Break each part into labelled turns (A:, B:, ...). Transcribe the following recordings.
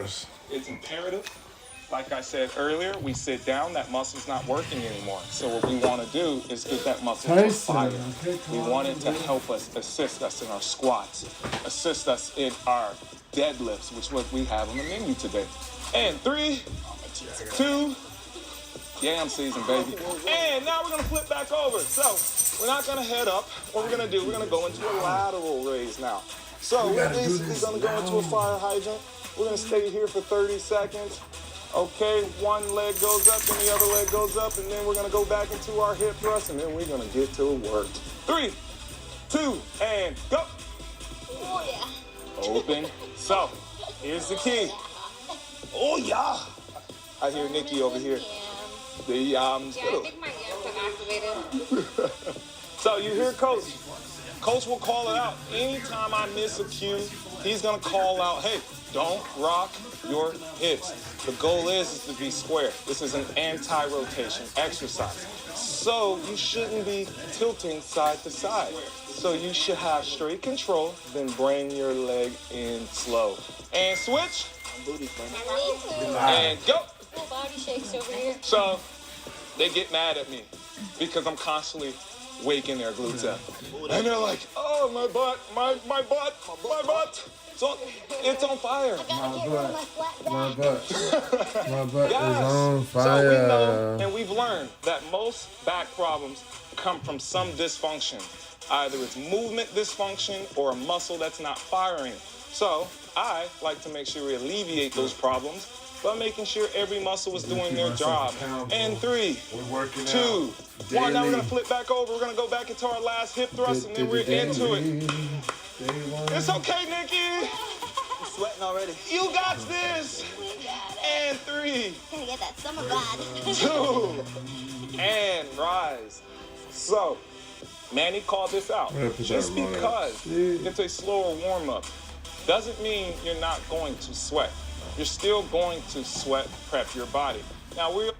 A: course.
B: It's imperative. Like I said earlier, we sit down, that muscle's not working anymore. So what we want to do is get that muscle to fire. We want it to help us, assist us in our squats, assist us in our deadlifts, which is what we have on the menu today. And 3, 2, yam season, baby. And now we're going to flip back over. So we're not going to head up. What we're going to do, we're going to go into a lateral raise now. So we're basically going to go into a fire hydrant. We're going to stay here for 30 seconds. Okay, one leg goes up and the other leg goes up, and then we're gonna go back into our hip thrust, and then we're gonna get to work. 3, 2, and go.
C: Oh yeah.
B: Open. So, here's the key. Oh yeah. I hear Nikki over here. The
C: Yeah, I think my yams have activated.
B: So you hear Coach. Coach will call it out. Anytime I miss a cue, he's gonna call out, hey, don't rock your hips. The goal is to be square. This is an anti-rotation exercise. So you shouldn't be tilting side to side. So you should have straight control, then bring your leg in slow. And switch. And go.
C: Full body shakes over here.
B: So they get mad at me because I'm constantly waking their glutes up. And they're like, oh, my butt. So it's on fire.
A: My butt
B: Yes.
A: is on fire.
B: So we know and we've learned that most back problems come from some dysfunction. Either it's movement dysfunction or a muscle that's not firing. So I like to make sure we alleviate those problems by making sure every muscle is doing their job. And 3, 2, 1. Now we're going to flip back over. We're going to go back into our last hip thrust, and then we're into it. It's okay, Nikki.
D: I'm sweating already.
B: You got this.
C: We got it.
B: And 3,
C: Gotta get that summer bod.
B: 2, and rise. So, Manny called this out. Just because it's a slower warm-up doesn't mean you're not going to sweat. You're still going to sweat, prep your body. Now we're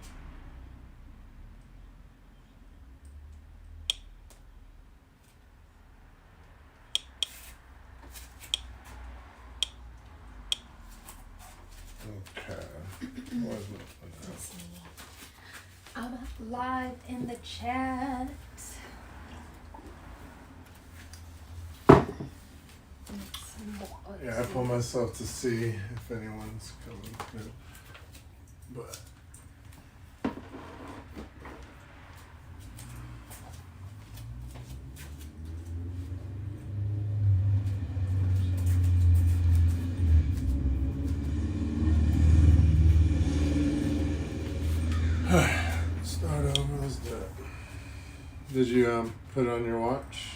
E: I'm live in the chat.
A: Yeah, I pull myself to see if anyone's coming through. But start over, let's do it. Did you put on your watch?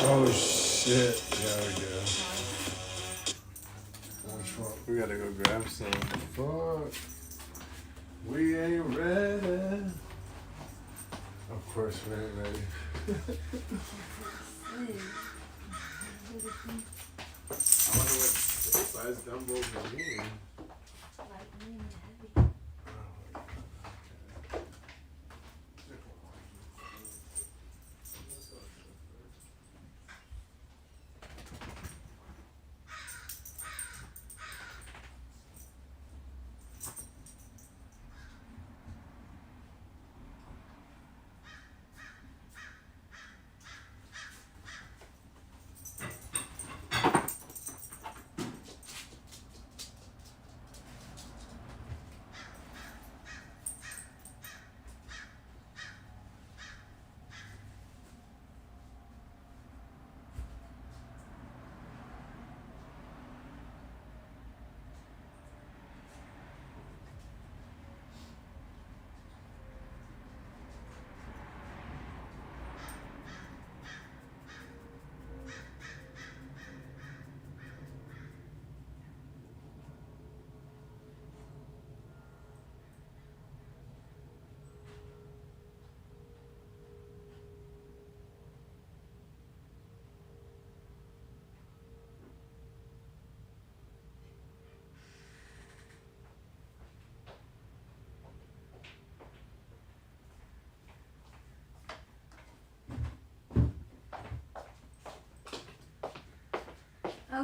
A: Oh shit, yeah, we go. Which one? We gotta go grab some. Fuck. We ain't ready. Of course we ain't ready. I wonder what size dumbbells we need.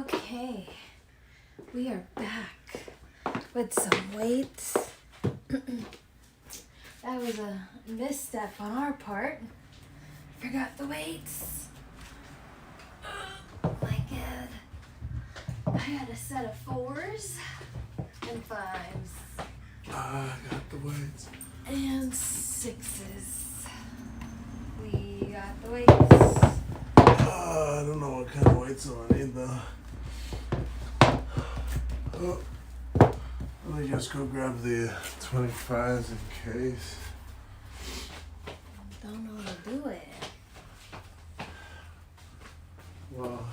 E: Okay, we are back with some weights. That was a misstep on our part. Forgot the weights. Oh my god. I had a set of 4s and 5s.
A: I got the weights.
E: And 6s. We got the weights.
A: I don't know what kind of weights I need though. Oh, let me just go grab the 25s in case.
E: Don't know how to do it.
A: Well,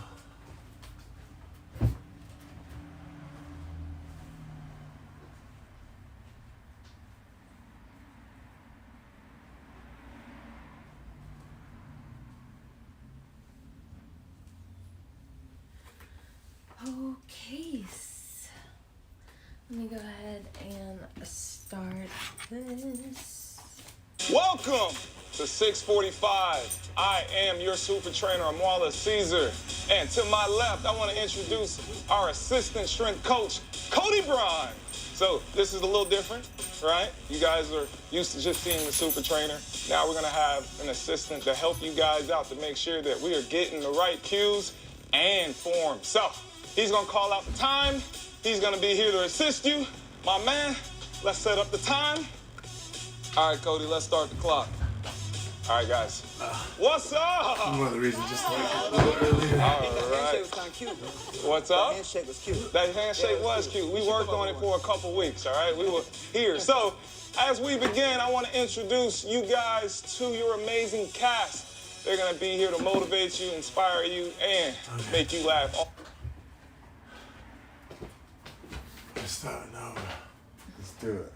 E: Okay, let me go ahead and start this.
B: Welcome to 645. I am your super trainer, Amwala Caesar. And to my left, I want to introduce our assistant strength coach, Cody Braun. So this is a little different, right? You guys are used to just seeing the super trainer. Now we're going to have an assistant to help you guys out to make sure that we are getting the right cues and form. So he's going to call out the time. He's going to be here to assist you. My man, let's set up the time. All right, Cody, let's start the clock. All right, guys. What's up?
A: one of the reasons just to wake up a little earlier.
B: All
D: Handshake
B: right.
D: was kind of cute.
B: What's
D: That
B: up?
D: handshake was cute.
B: That handshake was cute. We worked on it for a couple weeks, all right? We were here. So as we begin, I want to introduce you guys to your amazing cast. They're going to be here to motivate you, inspire you, and make you laugh.
A: Let's start over. Let's do it.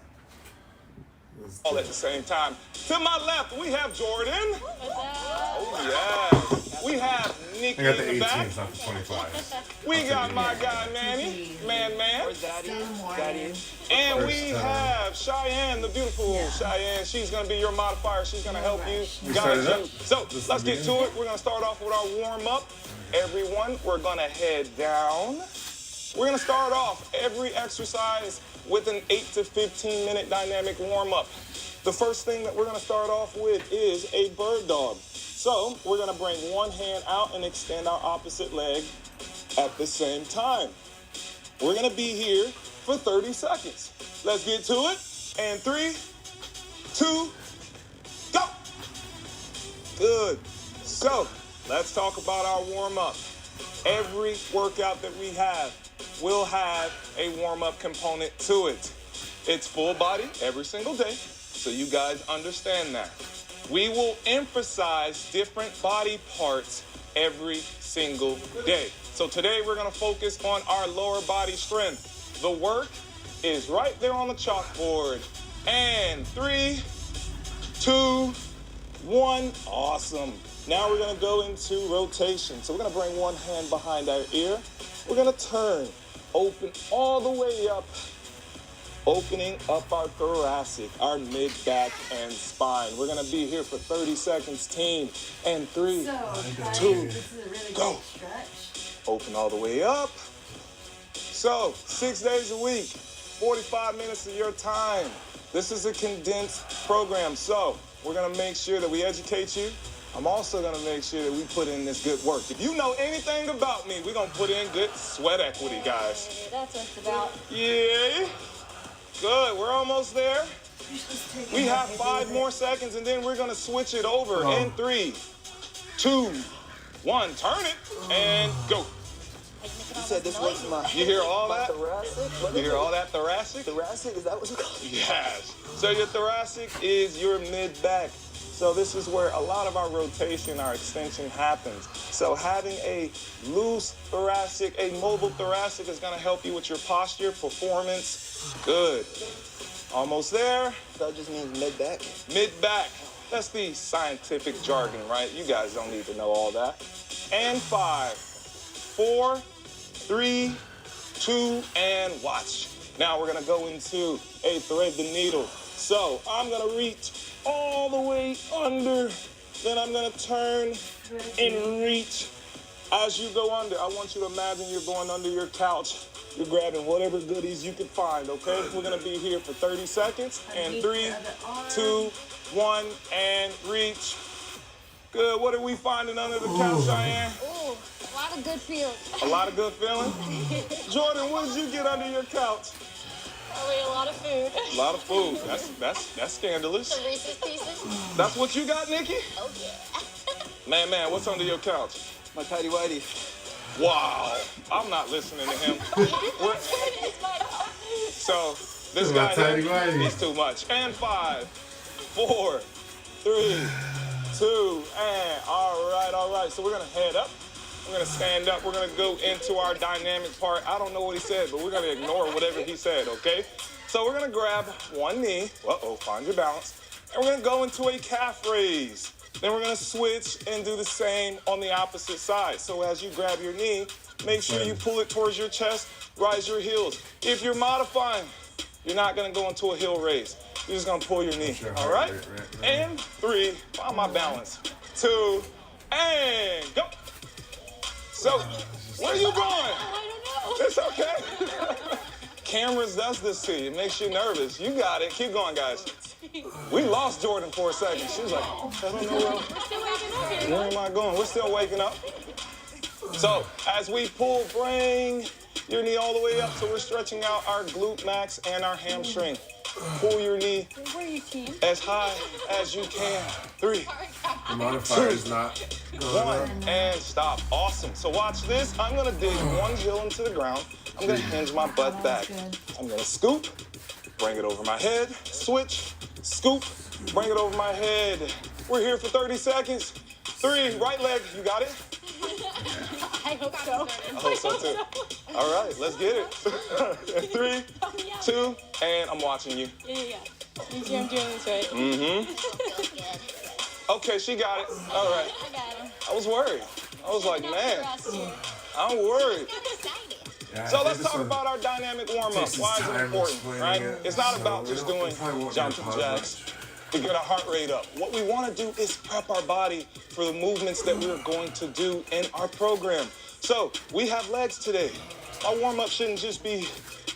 B: All at the same time. To my left, we have Jordan. Oh, yeah. We have Nikki
A: I got the
B: in the
A: 18s,
B: back.
A: not the 25s.
B: We got my guy, Manny. Man.
D: Where's Daddy? Daddy.
B: And we
A: First time.
B: have Cheyenne, the beautiful Cheyenne. She's going to be your modifier. She's going to help you,
A: We
B: guide
A: started
B: you.
A: up?
B: So let's get to it. We're going to start off with our warm-up. Everyone, we're going to head down. We're going to start off every exercise with an 8 to 15 minute dynamic warm-up. The first thing that we're going to start off with is a bird dog. So we're going to bring one hand out and extend our opposite leg at the same time. We're going to be here for 30 seconds. Let's get to it. And 3, 2, go. Good. So let's talk about our warm-up. Every workout that we have will have a warm-up component to it. It's full body every single day, so you guys understand that. We will emphasize different body parts every single day. So today we're gonna focus on our lower body strength. The work is right there on the chalkboard. And 3, 2, 1, awesome. Now we're gonna go into rotation. So we're gonna bring one hand behind our ear. We're gonna turn, open all the way up, opening up our thoracic, our mid, back, and spine. We're gonna be here for 30 seconds, team. And 3,
E: So, guys,
B: 2,
E: this is a really
B: go.
E: good stretch.
B: Open all the way up. So 6 days a week, 45 minutes of your time. This is a condensed program. So we're gonna make sure that we educate you. I'm also gonna make sure that we put in this good work. If you know anything about me, we're gonna put in good sweat equity, guys.
C: Hey, that's what it's about.
B: Yeah. Good, we're almost there.
E: You're supposed to take
B: We
E: a
B: have
E: heavy
B: 5
E: breath.
B: more seconds and then we're gonna switch it over.
A: Oh.
B: In 3, 2, 1, turn it and go.
D: You said this was my
B: You hear all that?
D: thoracic? What
B: You
D: is
B: hear
D: it?
B: all that thoracic?
D: Thoracic? Is that what it's called?
B: Yes. So your thoracic is your mid-back. So this is where a lot of our rotation, our extension happens. So having a loose thoracic, a mobile thoracic is gonna help you with your posture, performance. Good. Almost there.
D: That just means mid-back.
B: Mid-back. That's the scientific jargon, right? You guys don't need to know all that. And 5, 4, 3, 2, and watch. Now we're gonna go into a thread the needle. So I'm gonna reach all the way under, then I'm gonna turn and reach As you go under, I want you to imagine you're going under your couch. You're grabbing whatever goodies you can find, okay? We're gonna be here for 30 seconds. And 3, 2, 1, and reach. Good, what are we finding under the couch, Cheyenne?
C: Ooh, a lot of good feels.
B: A lot of good feeling? Jordan, what did you get under your couch?
C: Probably a lot of food.
B: A lot of food. That's scandalous.
C: Some Reese's Pieces.
B: That's what you got, Nikki?
C: Oh, yeah.
B: Man, what's under your couch?
D: My tighty whitey.
B: Wow, I'm not listening to him. What? So, this guy here, he's too much. And 5, 4, 3, 2, and all right. So we're gonna head up. We're gonna stand up. We're gonna go into our dynamic part. I don't know what he said, but we're gonna ignore whatever he said, okay? So we're gonna grab one knee. Find your balance. And we're gonna go into a calf raise. Then we're gonna switch and do the same on the opposite side. So as you grab your knee, make sure you pull it towards your chest, rise your heels. If you're modifying, you're not gonna go into a heel raise. You're just gonna pull your knee, all right? And 3, find my balance. 2, and go. So, where are you going?
C: I don't know.
B: It's okay. Cameras does this to you. It makes you nervous. You got it. Keep going, guys. We lost Jordan for a second. She was like, I don't know where am I going? We're still waking up. So, as we pull, bring your knee all the way up. So we're stretching out our glute max and our hamstring. Pull your knee as high as you can. 3,
A: The modifier is not
B: 1, and stop. Awesome. So watch this. I'm gonna dig one heel into the ground. I'm gonna hinge my butt back. I'm gonna scoop, bring it over my head, switch, scoop, bring it over my head. We're here for 30 seconds. 3, right leg, you got it?
C: I hope so.
B: I hope so too. All right, let's get it. 3, 2, and I'm watching you.
C: Yeah. You see I'm doing this right?
B: Mm-hmm.
C: Feels good.
B: Okay, she got it. All right.
C: I got him.
B: I was worried. I was like, man, I'm worried.
A: Yeah,
B: So let's talk about our dynamic warm-up. Why is it important, right? It's not about just doing jumping jacks to get our heart rate up. What we want to do is prep our body for the movements that we're going to do in our program. So we have legs today. My warm-up shouldn't just be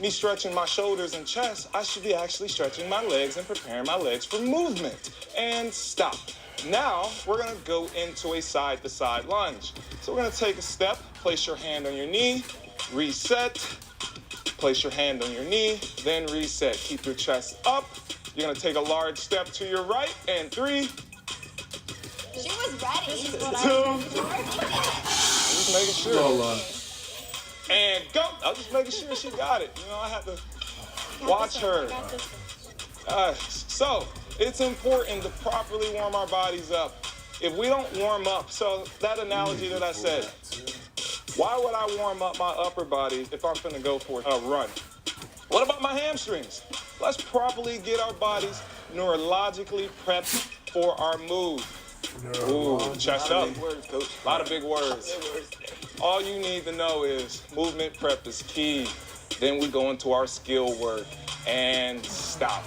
B: me stretching my shoulders and chest. I should be actually stretching my legs and preparing my legs for movement. And stop. Now, we're gonna go into a side-to-side lunge. So we're gonna take a step, place your hand on your knee, reset, place your hand on your knee, then reset. Keep your chest up. You're gonna take a large step to your right, and 3,
C: She was ready.
B: 2, just making sure.
A: Hold on.
B: And go. I was just making sure she got it. You know, I had to watch her. So it's important to properly warm our bodies up. If we don't warm up, so that analogy that I said, why would I warm up my upper body if I'm finna go for a run? What about my hamstrings? Let's properly get our bodies neurologically prepped for our move. Ooh, chest up. A lot of big words. All you need to know is movement prep is key. Then we go into our skill work and stop.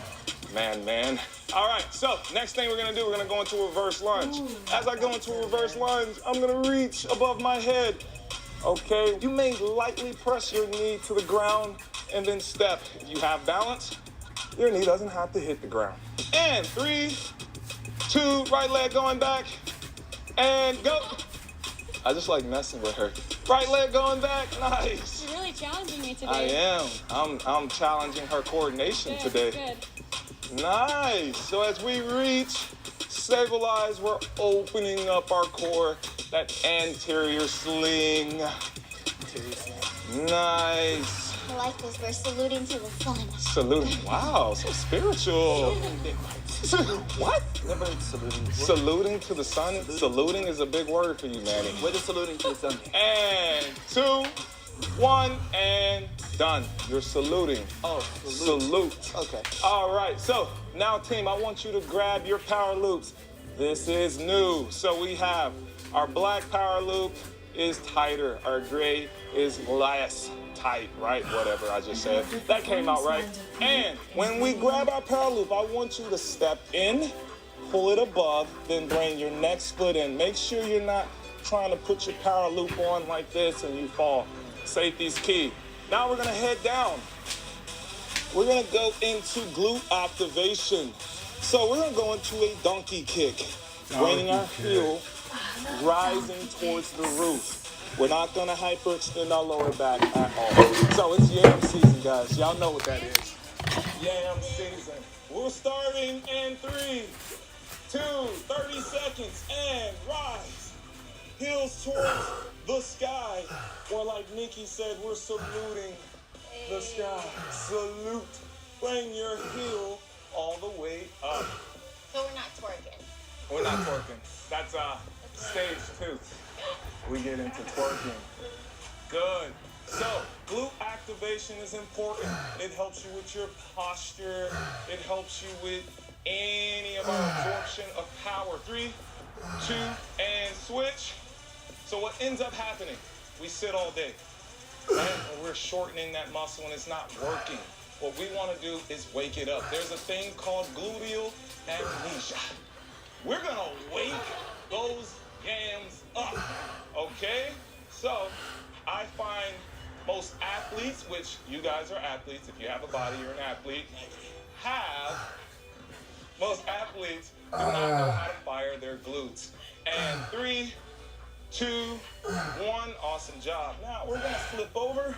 B: Man. All right, so next thing we're gonna do, we're gonna go into a reverse lunge. As I go into a reverse lunge, I'm gonna reach above my head. Okay, you may lightly press your knee to the ground and then step. If you have balance, your knee doesn't have to hit the ground. And 3, 2, right leg going back, and go. I just like messing with her. Right leg going back, nice.
C: You're really challenging me today.
B: I am. I'm challenging her coordination today.
C: Good.
B: Nice. So as we reach, stabilize, we're opening up our core, that anterior sling. Nice.
C: I like this. We're saluting to the sun.
B: Saluting. Wow, so spiritual. What?
D: Never saluting.
B: Saluting to the sun? Saluting is a big word for you, Manny.
D: What is saluting to the sun?
B: And 2, 1, and done. You're saluting.
D: Oh,
B: Salute.
D: Okay.
B: All right, so now team, I want you to grab your power loops. This is new. So we have our black power loop is tighter. Our gray is less tight, right? Whatever I just said. That came out right. And when we grab our power loop, I want you to step in, pull it above, then bring your next foot in. Make sure you're not trying to put your power loop on like this and you fall. Safety's key. Now we're gonna head down. We're gonna go into glute activation. So we're gonna go into a donkey kick, bringing our heel rising towards the roof. We're not gonna hyperextend our lower back at all. So it's yam season, guys. Y'all know what that is. Yam season. We're starting in 3, 2, 30 seconds, and rise. Heels towards the sky. Or like Nikki said, we're saluting the sky. Salute. Bring your heel all the way up.
C: So we're not twerking.
B: We're not twerking. That's stage 2. We get into twerking. Good. So, glute activation is important. It helps you with your posture. It helps you with any of our absorption of power. 3, 2, and switch. So what ends up happening? We sit all day, right? And we're shortening that muscle and it's not working. What we want to do is wake it up. There's a thing called gluteal amnesia. We're gonna wake those yams up, okay? So I find most athletes, which you guys are athletes, if you have a body, you're an athlete, most athletes do not know how to fire their glutes. And 3, 2, 1, awesome job. Now we're gonna flip over.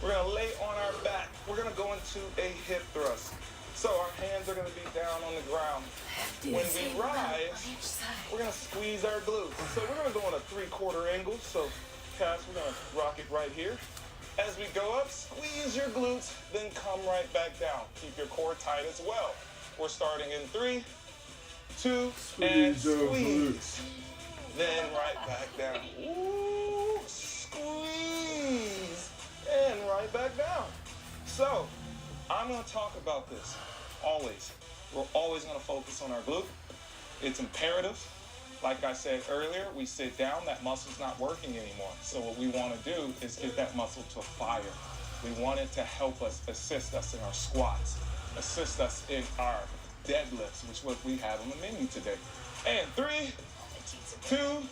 B: We're gonna lay on our back. We're gonna go into a hip thrust. So our hands are gonna be down on the ground. When we rise, we're gonna squeeze our glutes. So we're gonna go in a 3/4 angle. So Cass, we're gonna rock it right here. As we go up, squeeze your glutes, then come right back down. Keep your core tight as well. We're starting in 3, 2, and squeeze. Then right back down. Ooh, squeeze. And right back down. So, I'm gonna talk about this, always. We're always gonna focus on our glute. It's imperative. Like I said earlier, we sit down, that muscle's not working anymore. So what we wanna do is get that muscle to fire. We want it to help us, assist us in our squats, assist us in our deadlifts, which is what we have on the menu today. And 3, 2,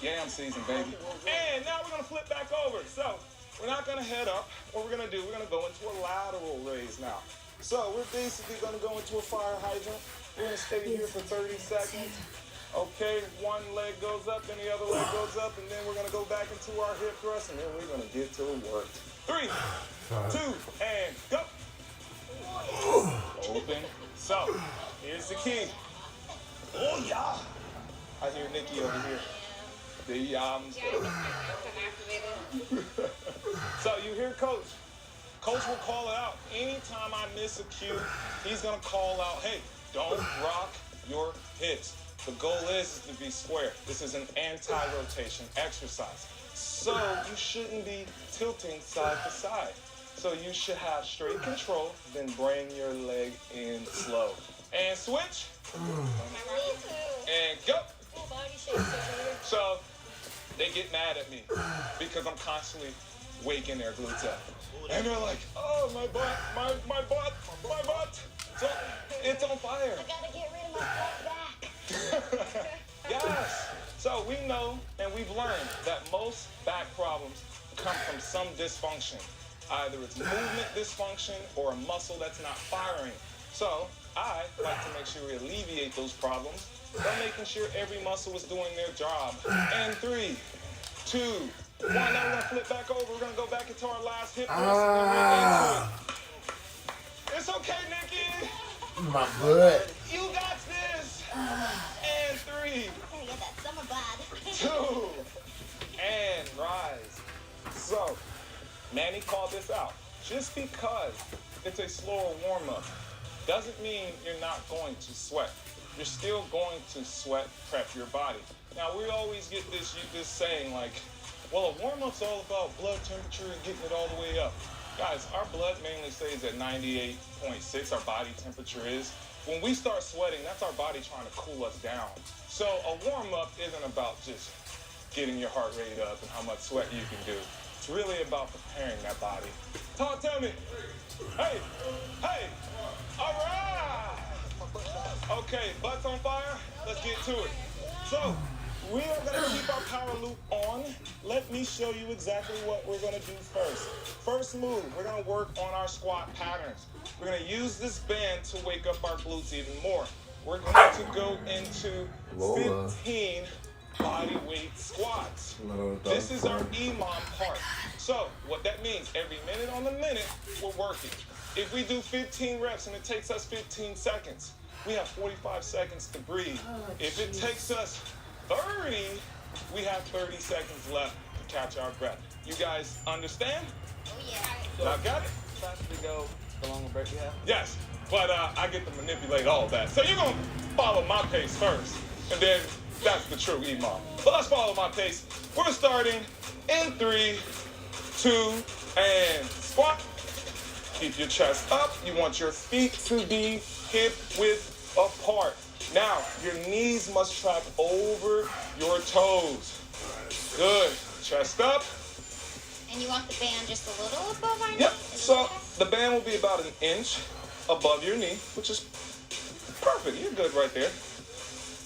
B: yam season, baby. And now we're gonna flip back over. So we're not gonna head up. What we're gonna do, we're gonna go into a lateral raise now. So we're basically gonna go into a fire hydrant. We're gonna stay here for 30 seconds. Okay, one leg goes up and the other leg goes up, and then we're gonna go back into our hip thrust, and then we're gonna get to work. 3, 2, and go. Open. So, here's the key. Oh, yeah. I hear Nikki over here. The yams. So, you hear Coach. Coach will call it out. Anytime I miss a cue, he's going to call out, hey, don't rock your hips. The goal is to be square. This is an anti-rotation exercise. So, you shouldn't be tilting side to side. So you should have straight control, then bring your leg in slow. And switch. And go. So they get mad at me because I'm constantly waking their glutes up. And they're like, oh, my butt, my butt. So it's on fire.
C: I gotta get rid of my butt back.
B: Yes. So we know and we've learned that most back problems come from some dysfunction. Either it's movement dysfunction or a muscle that's not firing. So I like to make sure we alleviate those problems by making sure every muscle is doing their job. And 3, 2, 1. Now we're gonna flip back over. We're gonna go back into our last hip thrust and then we're into it. It's okay, Nikki.
A: My butt.
B: You got this. And 3,
C: I get that summer bod.
B: 2, and rise. So, Manny called this out. Just because it's a slower warm-up doesn't mean you're not going to sweat. You're still going to sweat, prep your body. Now, we always get this saying like, well, a warm-up's all about blood temperature and getting it all the way up. Guys, our blood mainly stays at 98.6, our body temperature is. When we start sweating, that's our body trying to cool us down. So a warm-up isn't about just getting your heart rate up and how much sweat you can do. It's really about preparing that body. Talk to me. Hey, all right. Okay, butts on fire. Let's get to it. So We are going to keep our power loop on. Let me show you exactly what we're going to do first. First move, we're going to work on our squat patterns. We're going to use this band to wake up our glutes even more. We're going to go into 15 body weight squats. This is our EMOM part. So what that means, every minute on the minute, we're working. If we do 15 reps and it takes us 15 seconds, we have 45 seconds to breathe. If it takes us 30, we have 30 seconds left to catch our breath. You guys understand?
C: Oh, yeah.
B: I got it?
D: The faster we go, the longer break we have.
B: Yes, but I get to manipulate all that. So you're going to follow my pace first, and then that's the true EMOM. But let's follow my pace. We're starting in 3, 2, and squat. Keep your chest up. You want your feet to be hip width apart. Now, your knees must track over your toes. Good. Chest up.
C: And you want the band just a little above our knee?
B: Yep.
C: Is
B: So
C: that okay?
B: the band will be about 1 inch above your knee, which is perfect. You're good right there.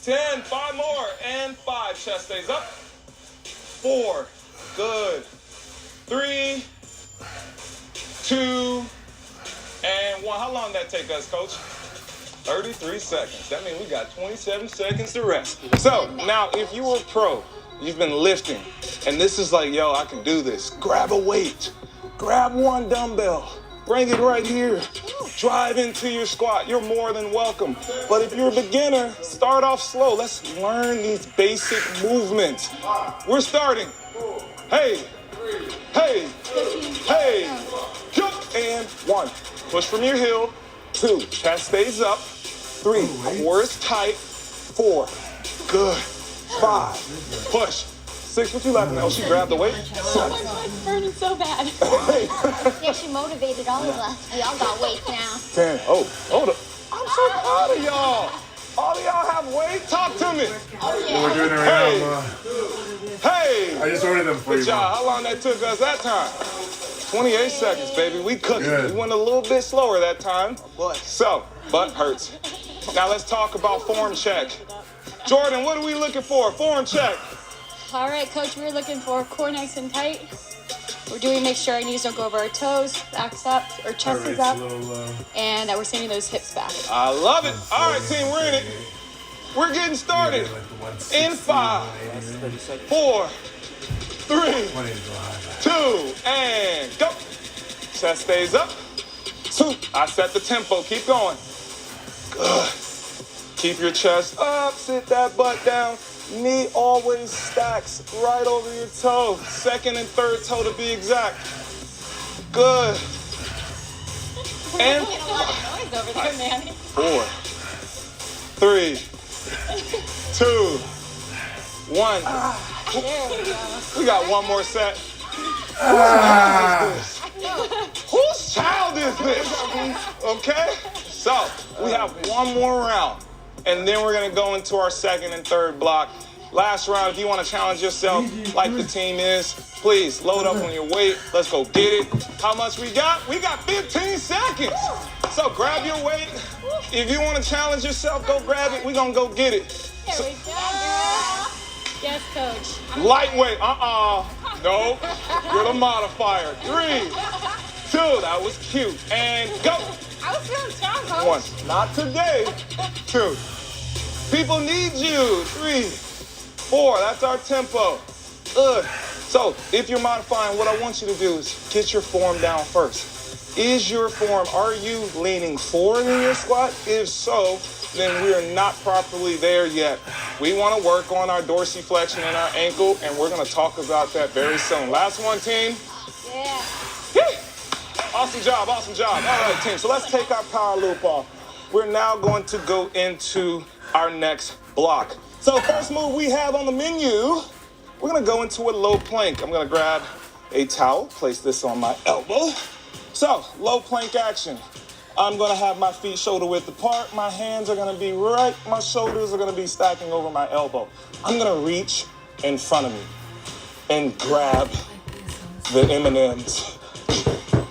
B: 10, 5 more, and 5. Chest stays up. 4, good. 3, 2, and 1. How long that take us, coach? 33 seconds. That means we got 27 seconds to rest. So now if you were a pro, you've been lifting, and this is like, yo, I can do this. Grab a weight. Grab one dumbbell. Bring it right here. Drive into your squat. You're more than welcome. But if you're a beginner, start off slow. Let's learn these basic movements. We're starting. Hey, hey, hey. Jump, and 1. Push from your heel. 2, chest stays up. 3, core is tight. 4, good. 5, push. 6, what you laughing at? Oh, she grabbed the weight.
E: Oh, my butt's burning so bad.
C: Yeah, she motivated all of us. We all got weight now.
B: 10. Oh, hold up. I'm so proud of y'all. All of y'all have weight? Talk to me.
A: We're doing it right now,
B: Hey.
A: I just ordered them for
B: Good
A: you,
B: job.
A: Ma.
B: How long that took us that time? 28 seconds, baby. We cooking.
A: Good.
B: We went a little bit slower that time.
D: Boy.
B: So, butt hurts. Now let's talk about form check. Jordan, what are we looking for? Form check.
E: All right, coach, we're looking for core nice and tight. We're doing make sure our knees don't go over our toes, back's up, or chest is up, and that we're sending those hips back.
B: I love it. All right, team, we're in it. We're getting started. In 5, 4, 3, 2, and go. Chest stays up. 2. I set the tempo. Keep going. Good. Keep your chest up. Sit that butt down. Knee always stacks right over your toe. 2nd and 3rd toe to be exact. Good. And
E: Making a lot of noise over there, Manny.
B: 4, 3, 2, 1.
E: There we go.
B: We got one more set. Whose child is this? Okay? So, we have one more round. And then we're going to go into our 2nd and 3rd block. Last round, if you want to challenge yourself like the team is, please load up on your weight. Let's go get it. How much we got? We got 15 seconds. So grab your weight. If you want to challenge yourself, go grab it. We're going to go get it.
E: There we go, girl. Yes, coach.
B: Lightweight, no, you're the modifier. 3, 2, that was cute. And go.
E: I was feeling strong, coach.
B: 1, not today. 2, people need you. 3, 4, that's our tempo. Good. So if you're modifying, what I want you to do is get your form down first. Is your form, are you leaning forward in your squat? If so, then we are not properly there yet. We want to work on our dorsiflexion and our ankle, and we're going to talk about that very soon. Last one, team.
E: Yeah.
B: Yay. Awesome job, awesome job. All right, team, so let's take our power loop off. We're now going to go into our next block. So first move we have on the menu, we're going to go into a low plank. I'm going to grab a towel, place this on my elbow. So, low plank action. I'm going to have my feet shoulder width apart. My hands are going to be right. My shoulders are going to be stacking over my elbow. I'm going to reach in front of me and grab the M&Ms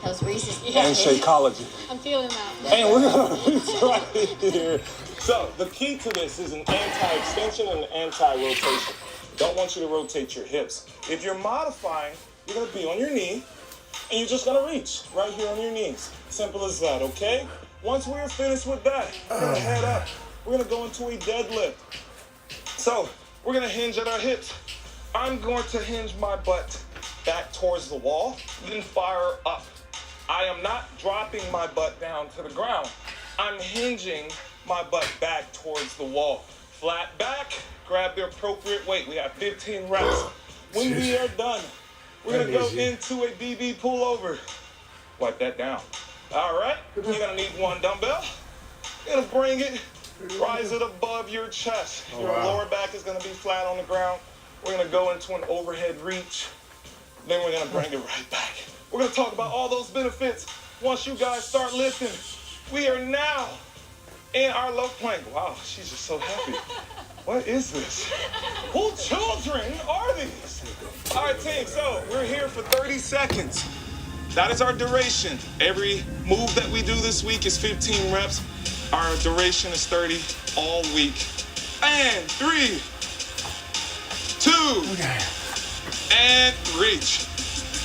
E: Those Reese's.
B: and Shakeology.
E: I'm feeling that.
B: And we're going to reach right here. So, the key to this is an anti-extension and an anti-rotation. Don't want you to rotate your hips. If you're modifying, you're gonna be on your knee, and you're just gonna reach right here on your knees. Simple as that, okay? Once we're finished with that, we're gonna head up. We're gonna go into a deadlift. So, we're gonna hinge at our hips. I'm going to hinge my butt back towards the wall, then fire up. I am not dropping my butt down to the ground. I'm hinging my butt back towards the wall. Flat back, grab the appropriate weight. We have 15 reps. When we are done, we're gonna go into a BB pullover. Wipe that down. All right, you're gonna need one dumbbell. You're gonna bring it, rise it above your chest. Your lower back is gonna be flat on the ground. We're gonna go into an overhead reach. Then we're gonna bring it right back. We're gonna talk about all those benefits once you guys start lifting. We are now in our low plank. Wow, she's just so happy. What is this? Who children are these? All right, team, so we're here for 30 seconds. That is our duration. Every move that we do this week is 15 reps. Our duration is 30 all week. And 3, 2, and reach.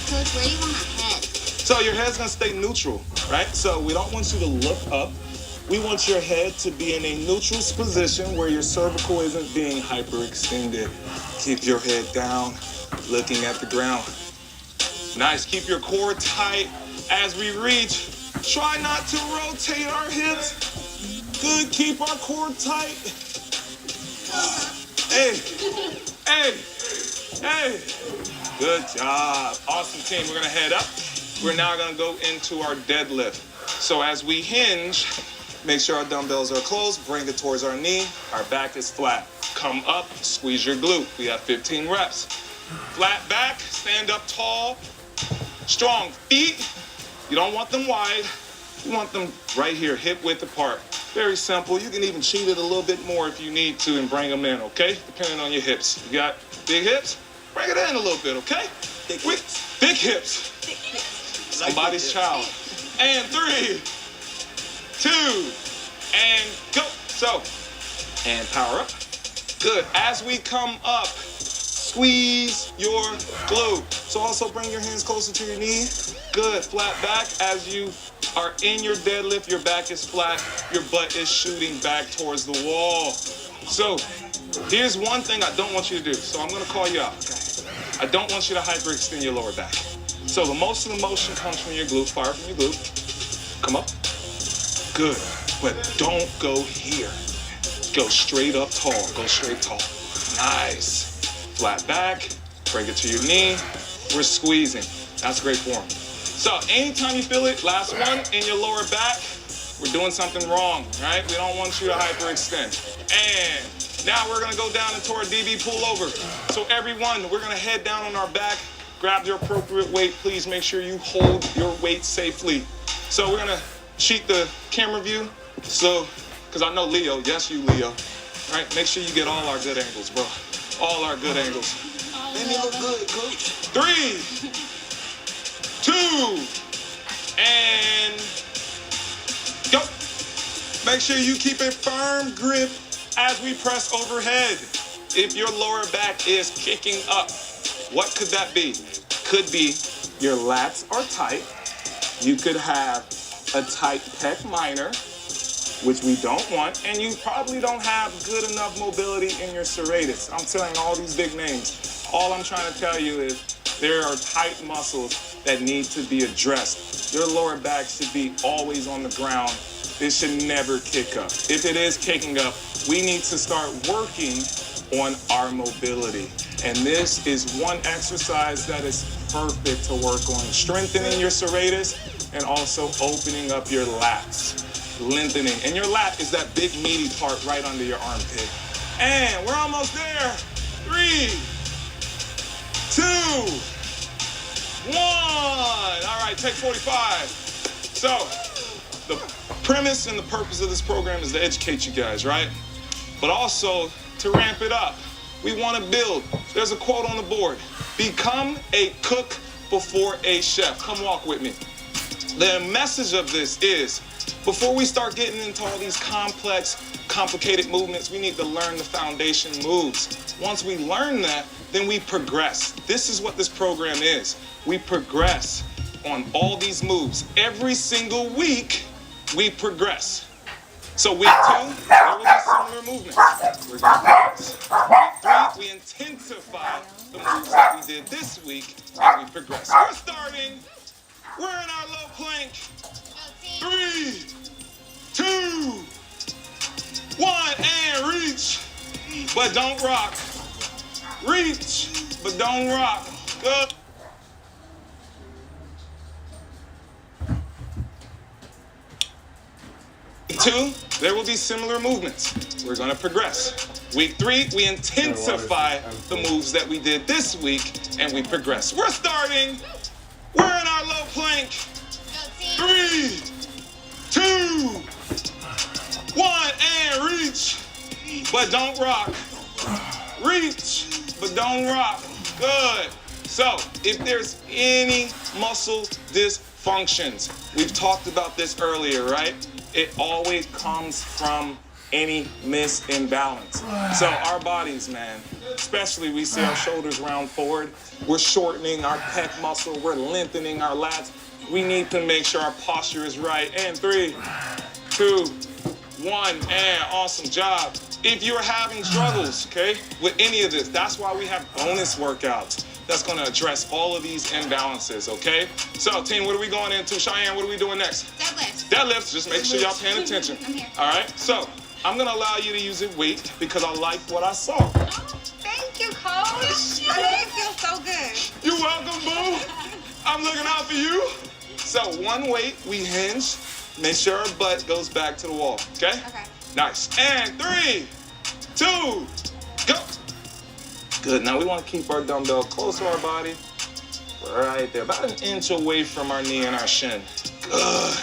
C: Coach, where do you want my head?
B: So your head's gonna stay neutral, right? So we don't want you to look up. We want your head to be in a neutral position where your cervical isn't being hyperextended. Keep your head down, looking at the ground. Nice, keep your core tight as we reach. Try not to rotate our hips. Good, keep our core tight. Hey, hey, hey. Good job. Awesome, team. We're gonna head up. We're now gonna go into our deadlift. So as we hinge, make sure our dumbbells are closed, bring it towards our knee, our back is flat. Come up, squeeze your glute. We have 15 reps. Flat back, stand up tall, strong feet. You don't want them wide, you want them right here, hip width apart. Very simple. You can even cheat it a little bit more if you need to and bring them in, okay? Depending on your hips. You got big hips? Bring it in a little bit, okay? Big hips. Big hips. Somebody's child. And 3, 2, and go. So, and power up. Good. As we come up, squeeze your glute. So also bring your hands closer to your knee. Good. Flat back. As you are in your deadlift, your back is flat. Your butt is shooting back towards the wall. So, here's one thing I don't want you to do. So I'm going to call you out. I don't want you to hyperextend your lower back. So the most of the motion comes from your glute. Fire from your glute. Come up. Good. But don't go here. Go straight up tall. Go straight tall. Nice. Flat back. Bring it to your knee. We're squeezing. That's great form. So anytime you feel it, last one in your lower back, we're doing something wrong, right? We don't want you to hyperextend. And now we're gonna go down into our DB pullover. So everyone, we're gonna head down on our back, grab your appropriate weight. Please make sure you hold your weight safely. So we're gonna cheat the camera view. So, because I know Leo, yes you Leo, right? Make sure you get all our good angles, bro. All our good angles.
D: Make me look good, coach.
B: 3, 2, and go. Make sure you keep a firm grip as we press overhead. If your lower back is kicking up, what could that be? Could be your lats are tight. You could have a tight pec minor, which we don't want, and you probably don't have good enough mobility in your serratus. I'm telling all these big names. All I'm trying to tell you is there are tight muscles that need to be addressed. Your lower back should be always on the ground. It should never kick up. If it is kicking up, we need to start working on our mobility. And this is one exercise that is perfect to work on strengthening your serratus and also opening up your lats, lengthening. And your lat is that big meaty part right under your armpit. And we're almost there. 3, 2, 1. All right, take 45. So the premise and the purpose of this program is to educate you guys, right? But also to ramp it up. We want to build. There's a quote on the board. Become a cook before a chef. Come walk with me. The message of this is before we start getting into all these complex, complicated movements, we need to learn the foundation moves. Once we learn that, then we progress. This is what this program is. We progress on all these moves. Every single week, we progress. So week 2, there will be similar movements. We're going to progress. Week 3, we intensify the moves that we did this week, and we progress. We're starting. We're in our low plank. 3, 2, 1, and reach, but don't rock. Reach, but don't rock. Good. 2, there will be similar movements. We're going to progress. Week 3, we intensify the moves that we did this week, and we progress. We're starting. We're in our low plank. 3, 2, 1, and reach, but don't rock. Reach, but don't rock. Good. So, if there's any muscle dysfunctions, we've talked about this earlier, right? It always comes from any imbalance. So our bodies, man, especially we see our shoulders round forward, we're shortening our pec muscle, we're lengthening our lats. We need to make sure our posture is right. And 3, 2, 1, and awesome job. If you're having struggles, okay, with any of this, that's why we have bonus workouts. That's gonna address all of these imbalances, okay? So team, what are we going into? Cheyenne, what are we doing next?
C: Deadlifts.
B: Deadlifts, just make sure y'all paying attention.
C: I'm here.
B: All right, so I'm gonna allow you to use a weight because I like what I saw.
F: Thank you, coach. That made me feel so good.
B: You're welcome, boo. I'm looking out for you. So one weight, we hinge. Make sure our butt goes back to the wall, okay?
F: Okay.
B: Nice. And 3, 2, go. Good. Now we want to keep our dumbbell close to our body. Right there, about an inch away from our knee and our shin. Good.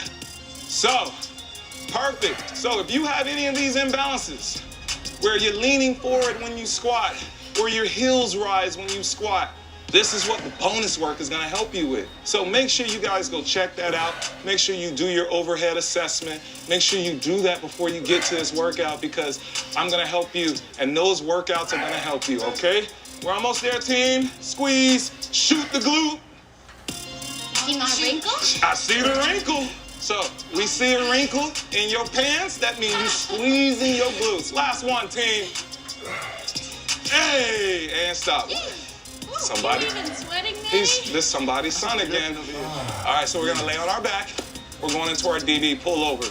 B: So, perfect. So if you have any of these imbalances, where you're leaning forward when you squat, or your heels rise when you squat, this is what the bonus work is gonna help you with. So make sure you guys go check that out. Make sure you do your overhead assessment. Make sure you do that before you get to this workout because I'm gonna help you and those workouts are gonna help you, okay? We're almost there, team. Squeeze, shoot the glute.
C: See my wrinkle?
B: I see the wrinkle. So we see a wrinkle in your pants. That means you squeezing your glutes. Last one, team. Hey, and stop. Somebody.
E: You've been sweating, man.
B: This somebody's son again. All right, so we're gonna lay on our back. We're going into our DD pull over.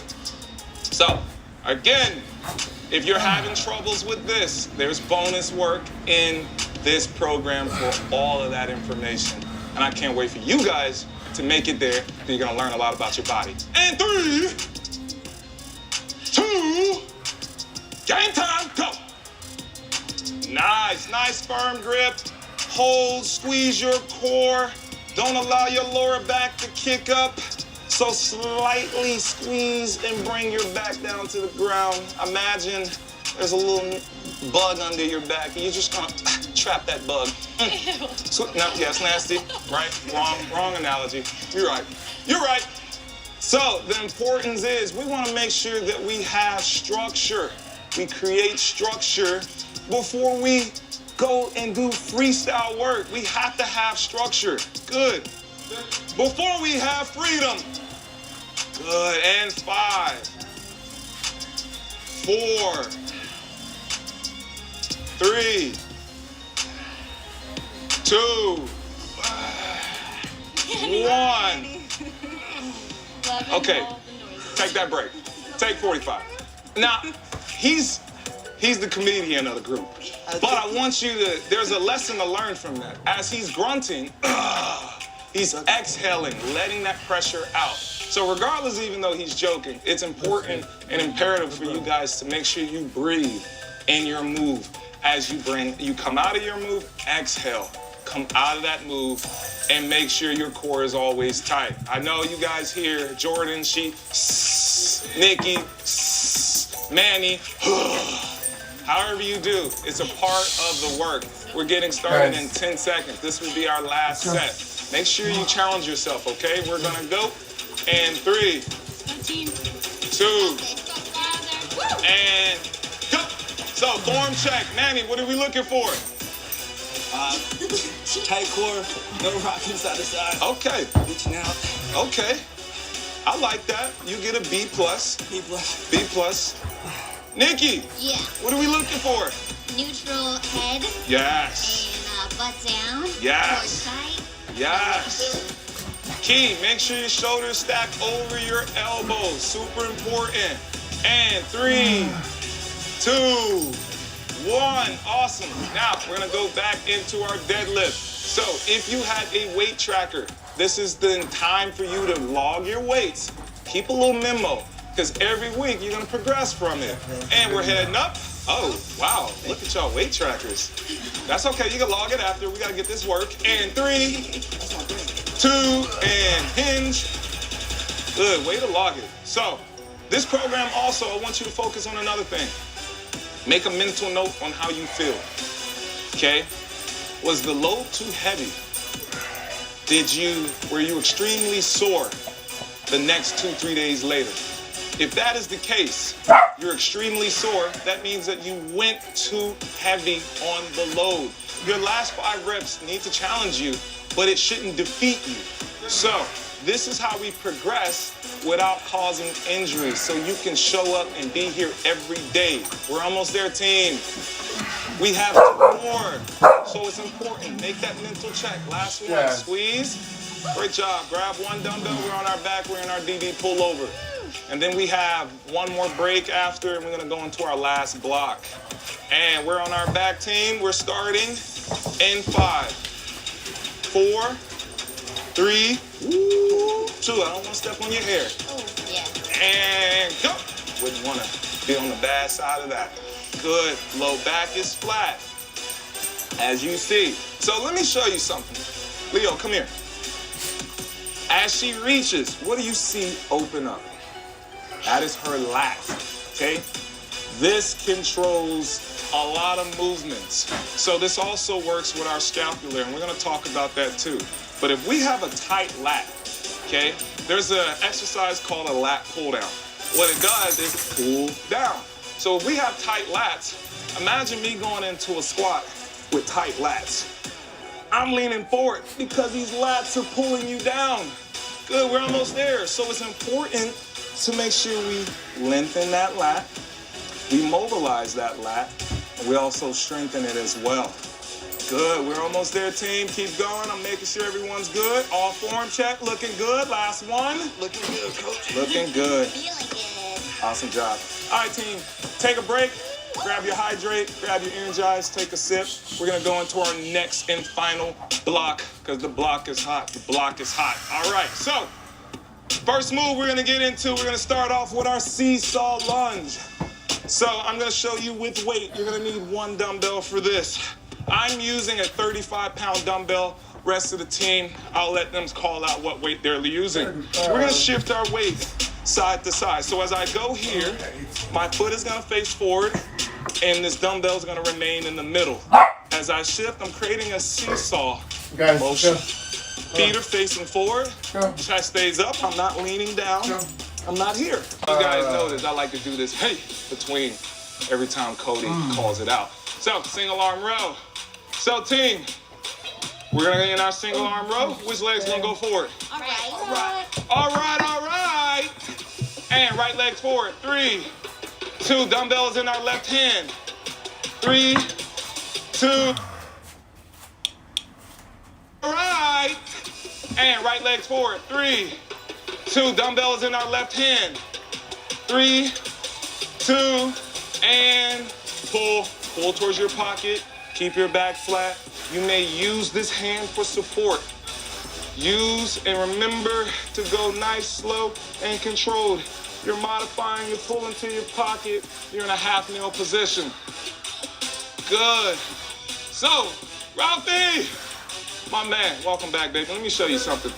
B: So again, if you're having troubles with this, there's bonus work in this program for all of that information. And I can't wait for you guys to make it there. You're gonna learn a lot about your body. And 3, 2, game time, go. Nice firm grip. Hold, squeeze your core. Don't allow your lower back to kick up. So slightly squeeze and bring your back down to the ground. Imagine there's a little bug under your back and you're just gonna trap that bug. So, no, yes, nasty, right? Wrong analogy. You're right. So the importance is we wanna make sure that we have structure. We create structure before we go and do freestyle work. We have to have structure. Good. Before we have freedom. Good. And 5, 4, 3, 2, 1. Okay. Take that break. Take 45. Now, he's the comedian of the group. But I want you to, there's a lesson to learn from that. As he's grunting, he's exhaling, letting that pressure out. So regardless, even though he's joking, it's important and imperative for you guys to make sure you breathe in your move. As you come out of your move, exhale. Come out of that move and make sure your core is always tight. I know you guys hear Jordan, Nikki, Manny, however you do, it's a part of the work. We're getting started in 10 seconds. This will be our last set. Make sure you challenge yourself, okay? We're gonna go. And 3, 2, and go. So form check. Manny, what are we looking for?
D: Tight core, no rocking side to side.
B: Okay.
D: Reaching out.
B: Okay. I like that. You get a B+.
D: B plus.
B: B+. Nikki,
C: Yeah.
B: what are we looking for?
C: Neutral head
B: Yes.
C: and butt down.
B: Yes.
C: Core tight.
B: Yes. Key, make sure your shoulders stack over your elbows. Super important. And 3, 2, 1. Awesome. Now we're gonna go back into our deadlift. So if you had a weight tracker, this is the time for you to log your weights. Keep a little memo, because every week you're gonna progress from it. And we're heading up. Oh, wow, look at y'all weight trackers. That's okay, you can log it after. We gotta get this work. And 3, 2, and hinge. Good, way to log it. So, this program also, I want you to focus on another thing. Make a mental note on how you feel, okay? Was the load too heavy? Were you extremely sore the next 2-3 days later? If that is the case, you're extremely sore, that means that you went too heavy on the load. Your last 5 reps need to challenge you, but it shouldn't defeat you. So, this is how we progress without causing injuries, so you can show up and be here every day. We're almost there, team. We have 2 more, so it's important. Make that mental check. Last one,
A: Yeah.
B: squeeze. Great job. Grab 1 dumbbell. We're on our back. We're in our DD pull over. And then we have 1 more break after, and we're gonna go into our last block. And we're on our back, team. We're starting in 5, 4, 3, 2. I don't want to step on your hair.
C: Oh, yeah.
B: And go. Wouldn't want to be on the bad side of that. Good. Low back is flat, as you see. So let me show you something. Leo, come here. As she reaches, what do you see open up? That is her lat, okay? This controls a lot of movements. So this also works with our scapular, and we're gonna talk about that too. But if we have a tight lat, okay, there's an exercise called a lat pull down. What it does is pull down. So if we have tight lats, imagine me going into a squat with tight lats. I'm leaning forward because these lats are pulling you down. Good, we're almost there. So it's important to make sure we lengthen that lat, we mobilize that lat, and we also strengthen it as well. Good, we're almost there, team. Keep going. I'm making sure everyone's good. All form check, looking good. Last one.
D: Looking good, coach.
B: Looking good.
C: Feeling good.
B: Awesome job. All right, team, take a break. Grab your hydrate, grab your energize, take a sip. We're gonna go into our next and final block, because the block is hot. The block is hot. All right, so first move we're gonna get into, we're gonna start off with our seesaw lunge. So I'm gonna show you with weight. You're gonna need 1 dumbbell for this. I'm using a 35-pound dumbbell. Rest of the team, I'll let them call out what weight they're using. We're gonna shift our weight side to side. So as I go here, my foot is gonna face forward, and this dumbbell is gonna remain in the middle. As I shift, I'm creating a seesaw
A: Guys,
B: motion.
A: go.
B: Feet are facing forward,
A: Go.
B: chest stays up, I'm not leaning down,
A: Go.
B: I'm not here. You guys know this, I like to do this, hey, between every time Cody calls it out. So, single arm row. So team, we're gonna get in our single arm row. Which leg's gonna go forward?
C: All right.
B: All right, all right. And right leg forward. 3, 2, dumbbells in our left hand. 3, 2. All right. And right legs forward. 3, 2, dumbbells in our left hand. 3, 2, and pull. Pull towards your pocket. Keep your back flat. You may use this hand for support. Use and remember to go nice, slow, and controlled. You're modifying, you're pulling to your pocket. You're in a half kneel position. Good. So, Ralphie, my man, welcome back, baby. Let me show you something.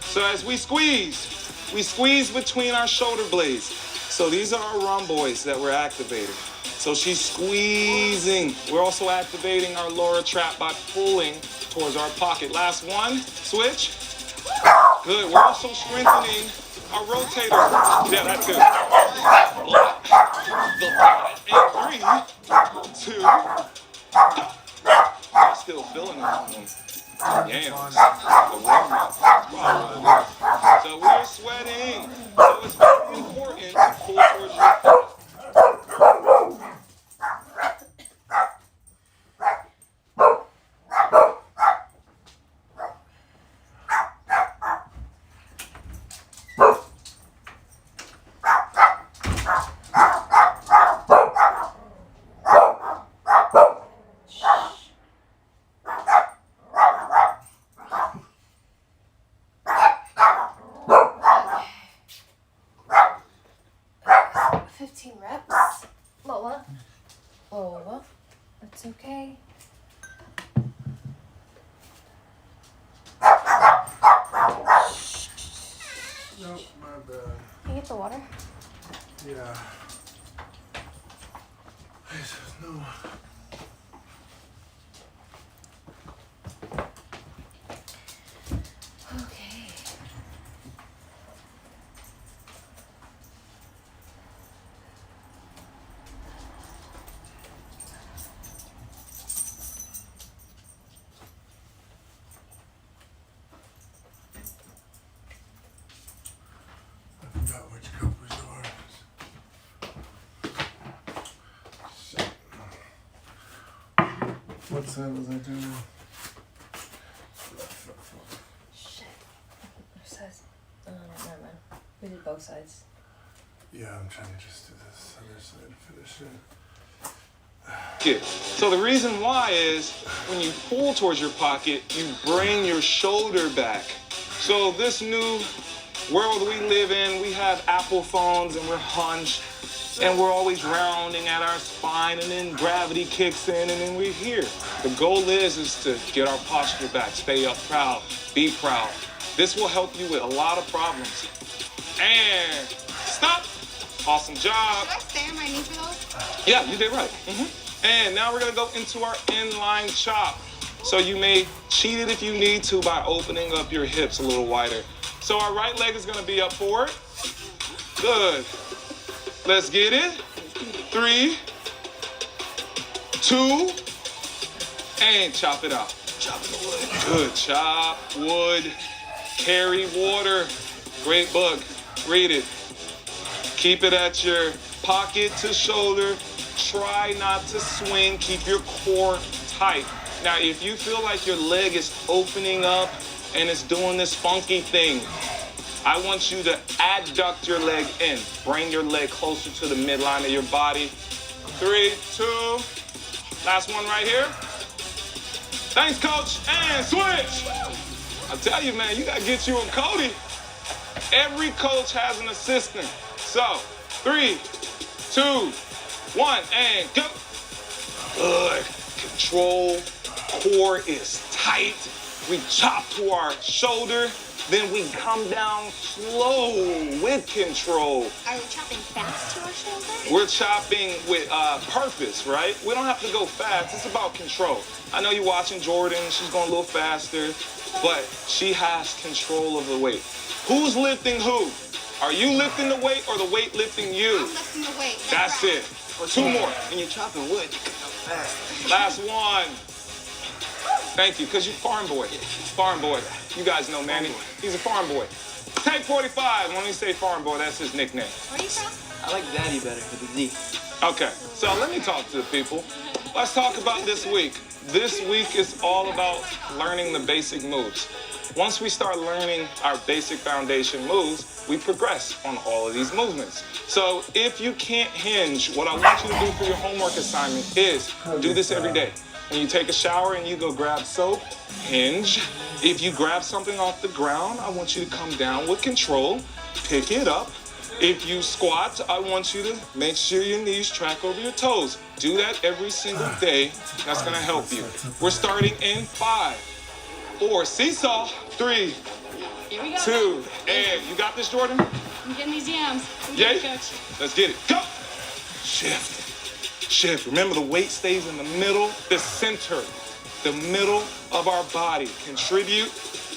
B: So as we squeeze between our shoulder blades. So these are our rhomboids that we're activating. So she's squeezing. We're also activating our lower trap by pulling towards our pocket. Last one, switch. Good, we're also strengthening our rotator. Yeah, that's good. Block the thigh. And 3, 2. I'm still feeling it on them. Yams. The warm-up. So we're sweating. So it's very important to pull towards your thigh.
G: 15 reps. Lower. Lower. That's okay.
A: Nope, my bad.
G: Can you get the water?
A: Yeah. No.
G: Okay.
A: I forgot which cup was yours. Shit. What side was I doing?
G: Shit. Who says? Oh, no, never mind. We did both sides.
A: Yeah, I'm trying to just do this other side to finish it.
B: So the reason why is when you pull towards your pocket, you bring your shoulder back. So this new world we live in, we have Apple phones and we're hunched and we're always rounding at our spine, and then gravity kicks in and then we're here. The goal is to get our posture back, stay up proud, be proud. This will help you with a lot of problems. And stop. Awesome job.
F: Should I stay on my knee for those?
B: Yeah, you did right. And now we're gonna go into our inline chop. So you may cheat it if you need to by opening up your hips a little wider. So our right leg is gonna be up forward. Good. Let's get it. 3, 2, and chop it out.
D: Chop the wood.
B: Good. Chop wood. Carry water. Great book. Read it. Keep it at your pocket to shoulder. Try not to swing. Keep your core tight. Now, if you feel like your leg is opening up and it's doing this funky thing, I want you to adduct your leg in. Bring your leg closer to the midline of your body. 3, 2. Last one right here. Thanks, coach. And switch. I tell you, man, you got to get you a Cody. Every coach has an assistant. So, 3, 2, 1, and go. Good. Control. Core is tight. We chop to our shoulder. Then we come down slow with control.
C: Are we chopping fast to our shoulder?
B: We're chopping with purpose, right? We don't have to go fast. It's about control. I know you're watching Jordan. She's going a little faster, but she has control of the weight. Who's lifting who? Are you lifting the weight or the weight lifting you?
F: I'm lifting the weight.
B: That's it. 2 more.
D: When you're chopping wood, you can go fast.
B: Last one. Thank you, because you're farm boy. Farm boy. You guys know Manny. He's a farm boy. Tank 45. When we say farm boy, that's his nickname.
C: Where are you from?
D: I like daddy better with the D.
B: Okay, so let me talk to the people. Let's talk about this week. This week is all about learning the basic moves. Once we start learning our basic foundation moves, we progress on all of these movements. So if you can't hinge, what I want you to do for your homework assignment is do this every day. When you take a shower and you go grab soap, hinge. If you grab something off the ground, I want you to come down with control, pick it up. If you squat, I want you to make sure your knees track over your toes. Do that every single day. That's gonna help you. We're starting in 5, 4, seesaw, 3,
E: Here we go.
B: 2, and you got this, Jordan?
E: I'm getting these yams.
B: Yay?
E: Coach.
B: Let's get it. Go! Shift. Shift. Remember, the weight stays in the middle, the center, the middle of our body. Contribute.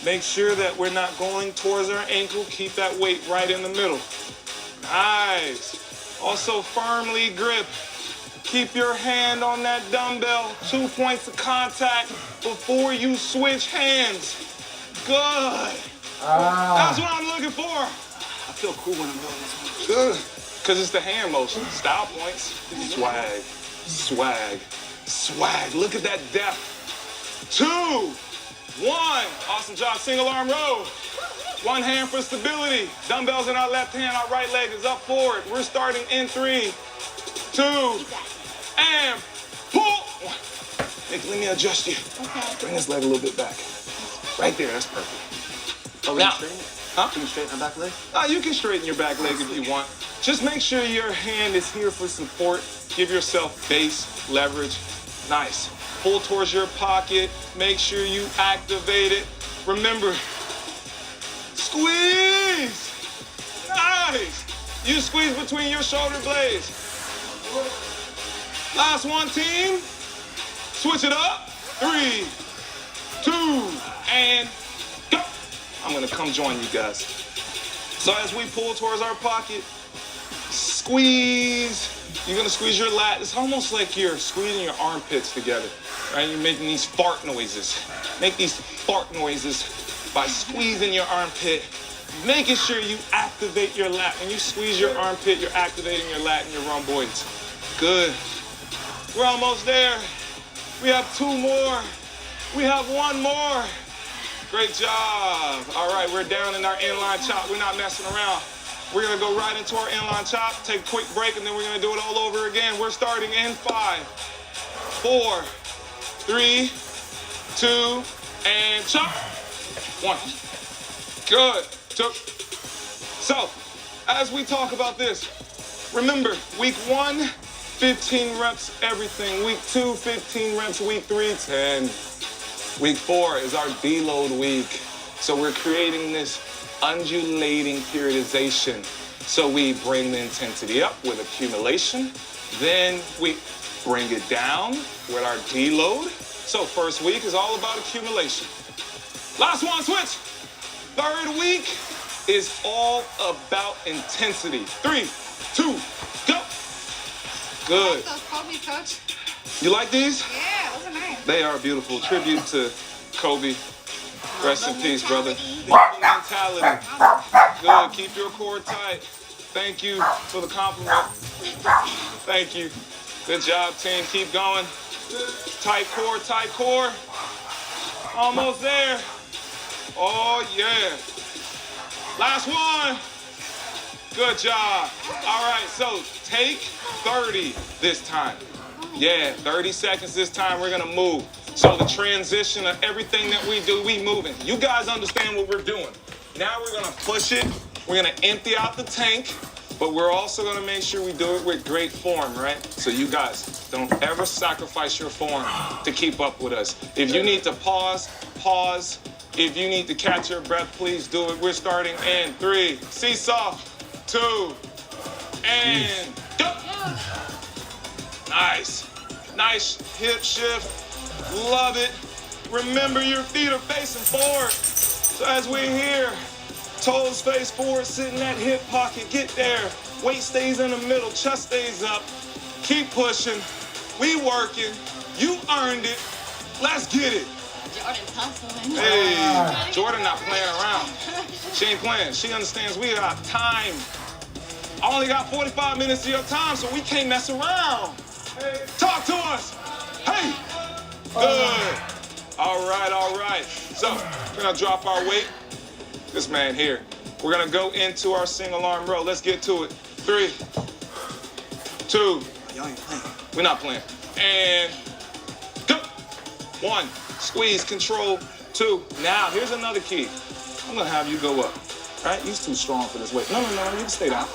B: Make sure that we're not going towards our ankle. Keep that weight right in the middle. Nice. Also firmly grip. Keep your hand on that dumbbell. 2 points of contact before you switch hands. Good. That's what I'm looking for.
D: I feel cool when I'm doing this one.
B: Good. Because it's the hand motion. Style points. Swag. Swag. Swag. Look at that depth. 2, 1. Awesome job. Single arm row. One hand for stability. Dumbbells in our left hand. Our right leg is up forward. We're starting in 3, 2, and pull. Nick, let me adjust you.
C: Okay.
B: Bring this leg a little bit back. Right there. That's perfect.
D: Oh, we
B: Now,
D: can straighten it?
B: huh?
D: Can you straighten my back leg?
B: You can straighten your back leg if you want. Just make sure your hand is here for support. Give yourself base leverage. Nice. Pull towards your pocket. Make sure you activate it. Remember, squeeze. Nice. You squeeze between your shoulder blades. Last one, team. Switch it up. 3, 2, and go. I'm gonna come join you guys. So as we pull towards our pocket, squeeze. You're gonna squeeze your lat. It's almost like you're squeezing your armpits together, right? You're making these fart noises. Make these fart noises by squeezing your armpit, making sure you activate your lat. When you squeeze your armpit, you're activating your lat and your rhomboids. Good. We're almost there. We have 2 more. We have 1 more. Great job. All right, we're down in our inline chop. We're not messing around. We're gonna go right into our inline chop, take a quick break, and then we're gonna do it all over again. We're starting in 5, 4, 3, 2, and chop. 1. Good. 2. So, as we talk about this, remember, week 1, 15 reps, everything. Week 2, 15 reps. Week 3, 10. Week 4 is our deload week. So we're creating this undulating periodization. So we bring the intensity up with accumulation. Then we bring it down with our deload. So first week is all about accumulation. Last one, switch. Third week is all about intensity. 3, 2, go. Good.
F: Those Kobe, coach.
B: You like these?
F: Yeah, those are nice.
B: They are beautiful. Tribute to Kobe. Rest in peace, brother. Mentality. Good. Keep your core tight. Thank you for the compliment. Thank you. Good job, team. Keep going. Tight core, tight core. Almost there. Oh, yeah. Last one. Good job. All right, so take 30 this time. Yeah, 30 seconds this time. We're going to move. So the transition of everything that we do, we moving. You guys understand what we're doing. Now we're going to push it. We're going to empty out the tank, but we're also going to make sure we do it with great form, right? So you guys, don't ever sacrifice your form to keep up with us. If you need to pause, pause. If you need to catch your breath, please do it. We're starting in 3, seesaw, 2, and go. Nice. Nice hip shift. Love it. Remember, your feet are facing forward. So as we're here, toes face forward, sit in that hip pocket. Get there. Weight stays in the middle. Chest stays up. Keep pushing. We working. You earned it. Let's get it.
C: Jordan's hustling.
B: Hey, Jordan not playing around. She ain't playing. She understands we got time. I only got 45 minutes of your time, so we can't mess around. Talk to us. Hey. Good. All right, all right. So we're gonna drop our weight. This man here. We're gonna go into our single arm row. Let's get to it. 3, 2.
D: Y'all ain't playing.
B: We're not playing. And go. 1. Squeeze, control. 2. Now here's another key. I'm gonna have you go up. Right? You're too strong for this weight. No, you can stay down.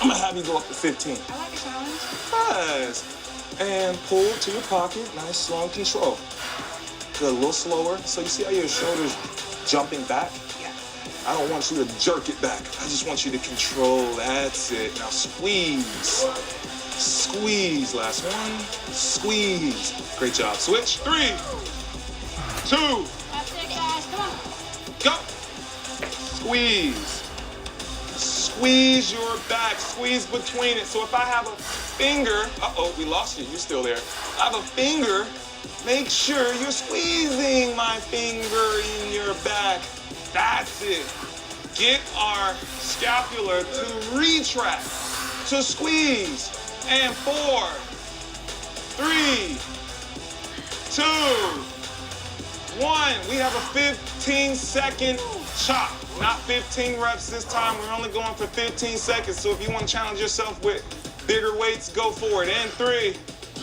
B: I'm gonna have you go up to 15.
F: I like a challenge.
B: Nice. And pull to your pocket. Nice, slow and control. Good, a little slower. So you see how your shoulders jumping back?
F: Yeah.
B: I don't want you to jerk it back. I just want you to control. That's it. Now squeeze. Squeeze. Last one. Squeeze. Great job. Switch. 3, 2.
C: That's it, guys.
B: Come on. Go. Squeeze. Squeeze your back. Squeeze between it. So if I have a finger, we lost you. You're still there. I have a finger. Make sure you're squeezing my finger in your back. That's it. Get our scapula to retract, to squeeze. And 4, 3, 2, 1. We have a 15-second chop. Not 15 reps this time. We're only going for 15 seconds. So if you want to challenge yourself with bigger weights, go for it. And 3,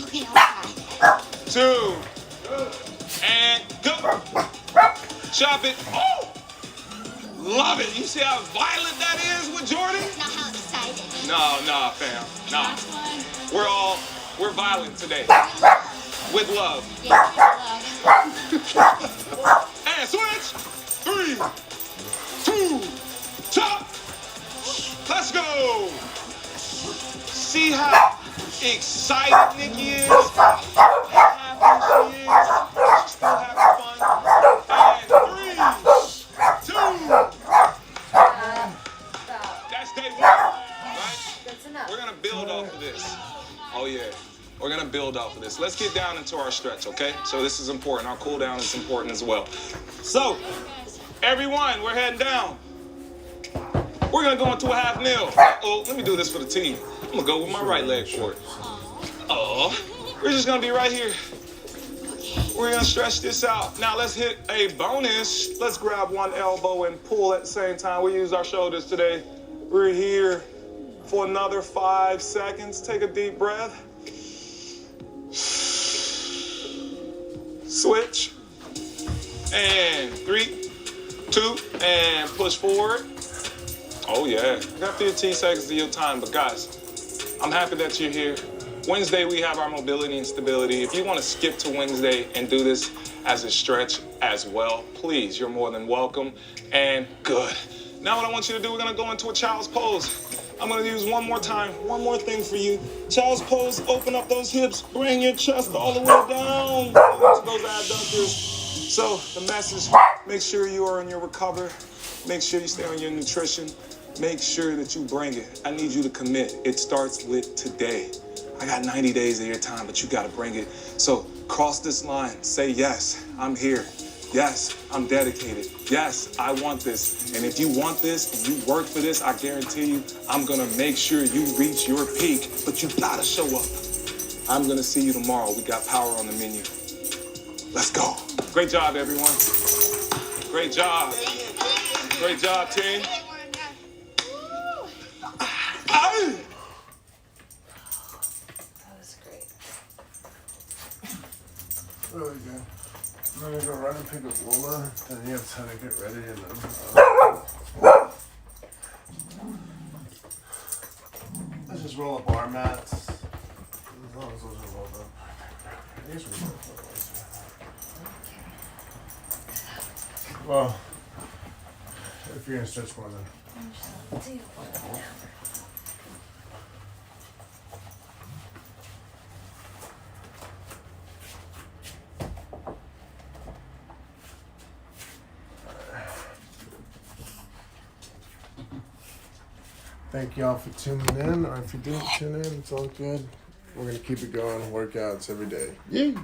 C: Okay, I'll try.
B: 2, and go. Chop it. Oh! Love it. You see how violent that is with Jordan?
C: Not how excited.
B: No, fam. No.
E: Last one.
B: We're violent today. With love.
C: Yeah, with love.
B: And switch. 3, 2, chop. Let's go. See how excited Nikki is? How happy she is? She's still having fun. And 3, 2. That's day 1, right?
G: That's enough.
B: We're gonna build off of this. Oh yeah. We're gonna build off of this. Let's get down into our stretch, okay? So this is important. Our cool down is important as well. So, everyone, we're heading down. We're gonna go into a half kneel. Let me do this for the team. I'm gonna go with my right leg for it. We're just gonna be right here. We're gonna stretch this out. Now let's hit a bonus. Let's grab one elbow and pull at the same time. We use our shoulders today. We're here for another 5 seconds. Take a deep breath. Switch. And 3, 2, and push forward. Oh yeah, I got 15 seconds of your time, but guys, I'm happy that you're here. Wednesday, we have our mobility and stability. If you want to skip to Wednesday and do this as a stretch as well, please, you're more than welcome. And good. Now what I want you to do, we're gonna go into a child's pose. I'm gonna use one more thing for you. Child's pose, open up those hips, bring your chest all the way down. Those adductors. So the message, make sure you are in your recover. Make sure you stay on your nutrition. Make sure that you bring it. I need you to commit. It starts with today. I got 90 days of your time, but you gotta bring it. So cross this line, say yes, I'm here. Yes, I'm dedicated. Yes, I want this. And if you want this and you work for this, I guarantee you, I'm gonna make sure you reach your peak, but you gotta show up. I'm gonna see you tomorrow. We got power on the menu. Let's go. Great job, everyone. Great job. Great job, team.
G: That was great.
A: Really good. I'm gonna go run and pick up Lola, then you have time to get ready and then let's just roll up our mats. As long as those are rolled up. These are rolled up. Well, if you're gonna stretch more than thank y'all for tuning in, or if you didn't tune in, it's all good. We're gonna keep it going, workouts every day. Yay!